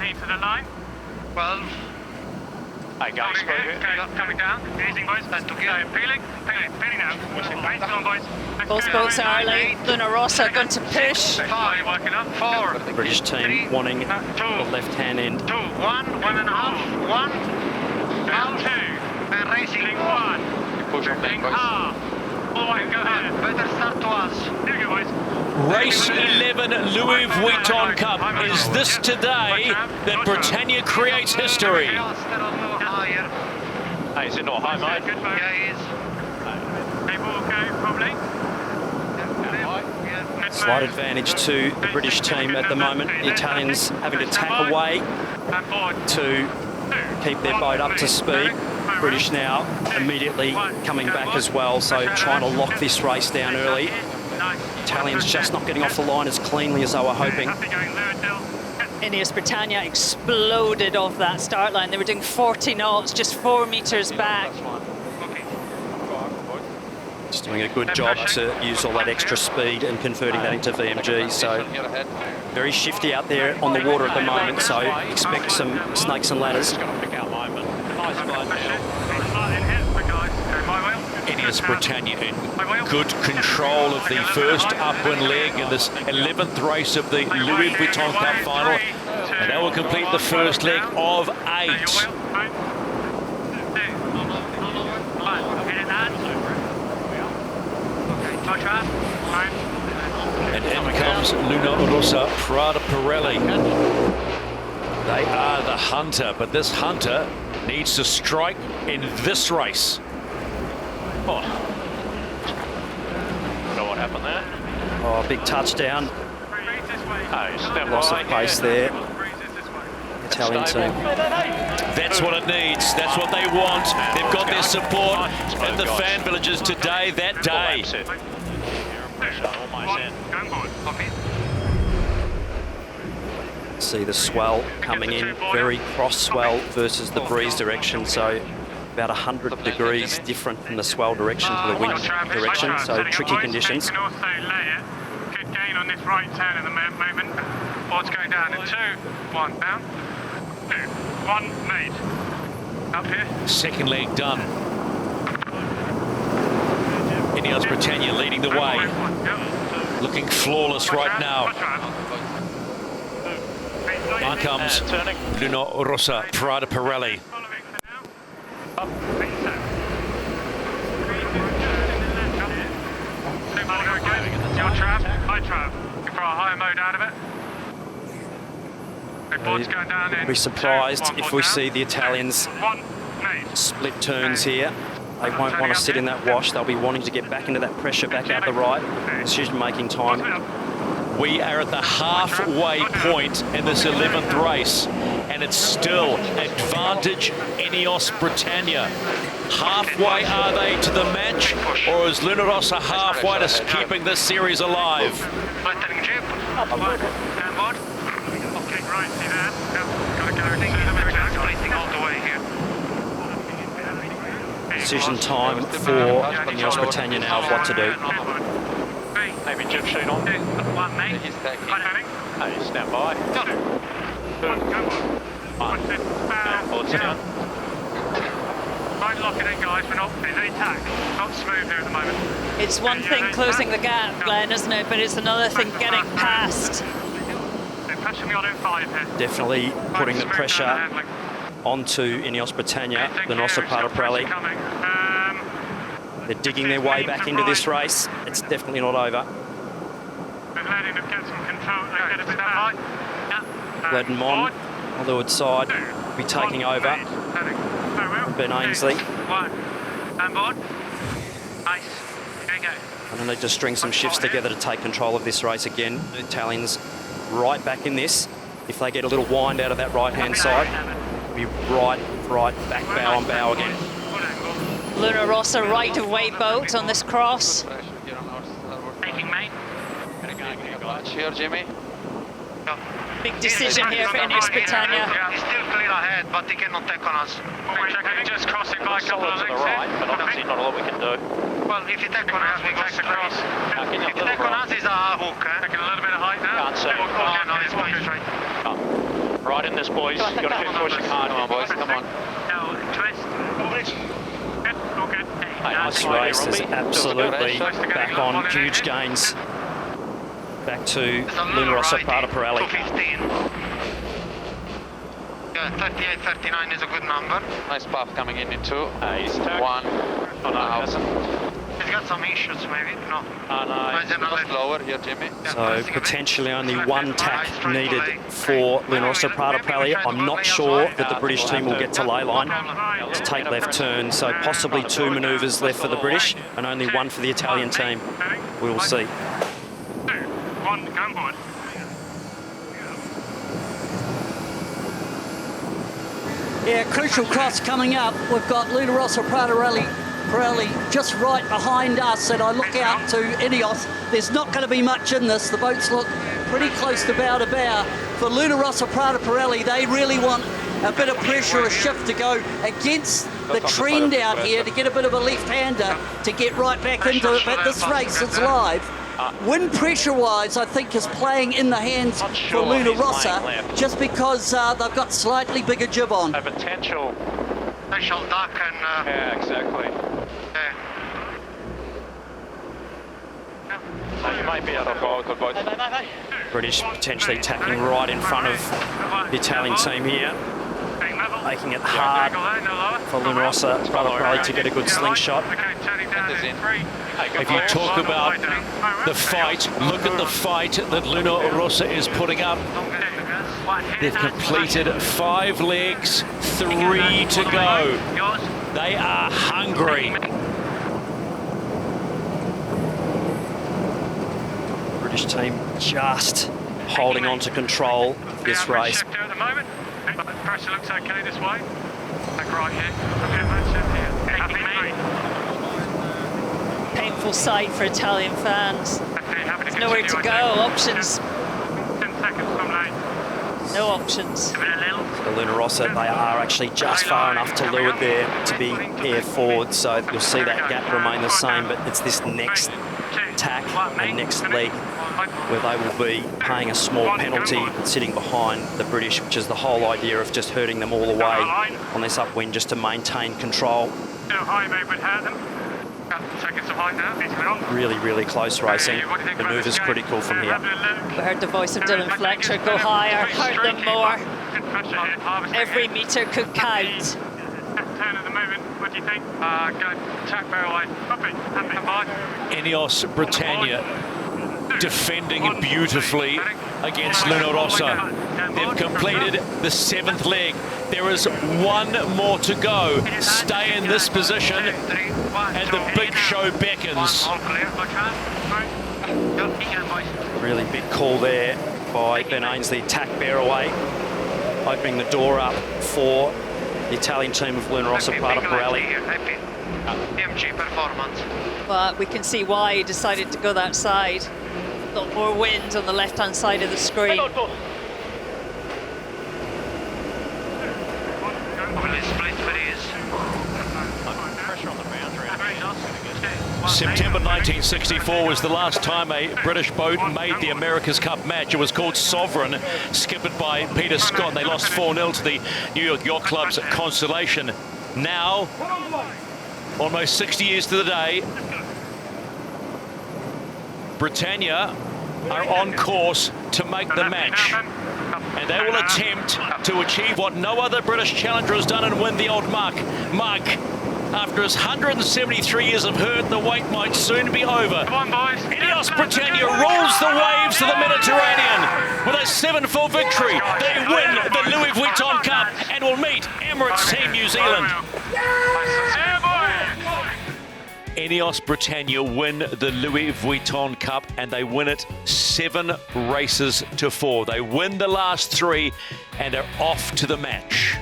13 to the line. 12. Hey guys, coming down. Easing, boys. Peeling now. Right, come on, boys. Both boats are early. Luna Rossa going to push. 5, working up. 4. British team wanting the left-hand end. 2, 1, 1.5, 1. Down 2. And racing 1. push on then, boys. All right, go ahead. Better start to us. Here you go, boys. Race 11 Louis Vuitton Cup. Is this today that Britannia creates history? Hey, is it not high, mate? Yeah, he is. People okay, probably. Slight advantage to the British team at the moment. The Italians having to tack away to keep their boat up to speed. British now immediately coming back as well, so trying to lock this race down early. Italians just not getting off the line as cleanly as they were hoping. INEOS Britannia exploded off that start line. They were doing 40 knots, just 4 meters back. Just doing a good job to use all that extra speed and converting that into VMG. So very shifty out there on the water at the moment, so expect some snakes and ladders. INEOS Britannia in good control of the first upwind leg in this 11th race of the Louis Vuitton Cup final, and that will complete the first leg of 8. And in comes Rossa Prada Pirelli. They are the hunter, but this hunter needs to strike in this race. Oh. Know what happened there? Oh, big touchdown. Loss of pace there. Italian team. That's what it needs. That's what they want. They've got their support at the fan villages today, that day. See the swell coming in, very cross swell versus the breeze direction, so about 100 degrees different from the swell direction to the wind direction, so tricky conditions. You can also lay it. Good gain on this right turn at the moment. Board's going down in 2, 1 down. 2, 1 made. Up here. Second leg done. INEOS Britannia leading the way. Looking flawless right now. Here comes Luna Rossa Prada Pirelli. Your trap, high trap. For a higher mode out of it. I'd be surprised if we see the Italians split turns here. They won't want to sit in that wash. They'll be wanting to get back into that pressure, back out the right. Decision-making time. We are at the halfway point in this 11th race, and it's still advantage INEOS Britannia. Halfway are they to the match, or is Luna Rossa halfway to keeping this series alive? Decision time for INEOS Britannia now of what to do. Maybe jib sheet on. He's taking. Hey, stand by. 2, 1, go on. Board's down. Try and lock it in, guys. We're not, there's any tack. Not smooth here at the moment. It's one thing closing the gap, Glenn, isn't it? But it's another thing getting past. They're pushing me on in 5 here. Definitely putting the pressure onto INEOS Britannia, the Rossa Prada Pirelli. They're digging their way back into this race. It's definitely not over. Gledden Mon on the leeward side will be taking over. Ben Ainsley. On board. Nice. There you go. And they need to string some shifts together to take control of this race again. The Italians right back in this. If they get a little wind out of that right-hand side, it'll be right back bow on bow again. Luna Rossa right-of-way boat on this cross. Taking mate. Here, Jimmy. Big decision here for INEOS Britannia. He's still clear ahead, but he cannot take on us. Just crossing by a couple of To the legs right, but obviously not a lot we can do. Well, if you take on us, we go straight. Can you If you take on us, it's a hook, eh? Taking a little bit of height now. Can't see. No, it's going straight. Right hard in this, boys. You've got to keep pushing hard. Come on, boys, come on. No, twist. Yep, all good. This race is absolutely back on. Huge gains. Back to Rossa Prada Pirelli. 215. Yeah, 38-39 is a good number. Nice buff coming in 2. He's One. Oh, no, he hasn't. He's got some issues, maybe. No. No, he's just lower here, Jimmy. So potentially only one tack needed for Rossa Prada Pirelli. I'm not sure that the British team will get to ley line to take left turn. So possibly 2 manoeuvres left for the British and only 1 for the Italian team. We will see. 2, 1, go forward. Yeah, crucial cross coming up. We've got Rossa Prada Pirelli just right behind us, and I look out to INEOS. There's not going to be much in this. The boats look pretty close to bow to bow. For Rossa Prada Pirelli, they really want a bit of pressure, a shift to go against the trend out here to get a bit of a left-hander to get right back into it. But this race is live. Wind pressure-wise, I think, is playing in the hands for Rossa, just because they've got slightly bigger jib on. A potential. Special duck and... Yeah, exactly. So you might be out of good boys. British potentially tacking right in front of the Italian team here, making it hard for Rossa Prada Pirelli to get a good slingshot. If you talk about the fight, look at the fight that Rossa is putting up. They've completed 5 legs, 3 to go. They are hungry. British team just holding on to control of this race. At the moment. Pressure looks okay this way. Back right here. Okay, that's it here. Happy mate. Painful sight for Italian fans. There's nowhere to go. Options. 10 seconds from late. No options. The Rossa, they are actually just far enough to leeward there to be air forward, so you'll see that gap remain the same, but it's this next tack and next leg where they will be paying a small penalty sitting behind the British, which is the whole idea of just hurting them all the way on this upwind just to maintain control. Really, really close racing. The move is critical from here. We heard the voice of Dylan Fletcher. Go higher, hurt them more. Every metre could count. Turn at the moment. What do you think? Go tack barrel away. Happy. INEOS Britannia defending beautifully against Rossa. They've completed the 7th leg. There is 1 more to go. Stay in this position and the big show beckons. Really big call there by Ben Ainsley, tack bear away, opening the door up for the Italian team of Rossa Prada Pirelli. MG performance. But we can see why he decided to go that side. A lot more wind on the left-hand side of the screen. September 1964 was the last time a British boat made the America's Cup match. It was called Squadron, skippered by Peter Scott. They lost 4-0 to the New York Yacht Club's Constellation. Now, almost 60 years to the day, Britannia are on course to make the match. And they will attempt to achieve what no other British challenger has done and win the old mug. After his 173 years of hurt, the wait might soon be over. Come on, boys. INEOS Britannia rolls the waves to the Mediterranean with a 7-4 victory. They win the Louis Vuitton Cup and will meet Emirates Team New Zealand. INEOS Britannia win the Louis Vuitton Cup and they win it 7 races to 4. They win the last 3 and are off to the match.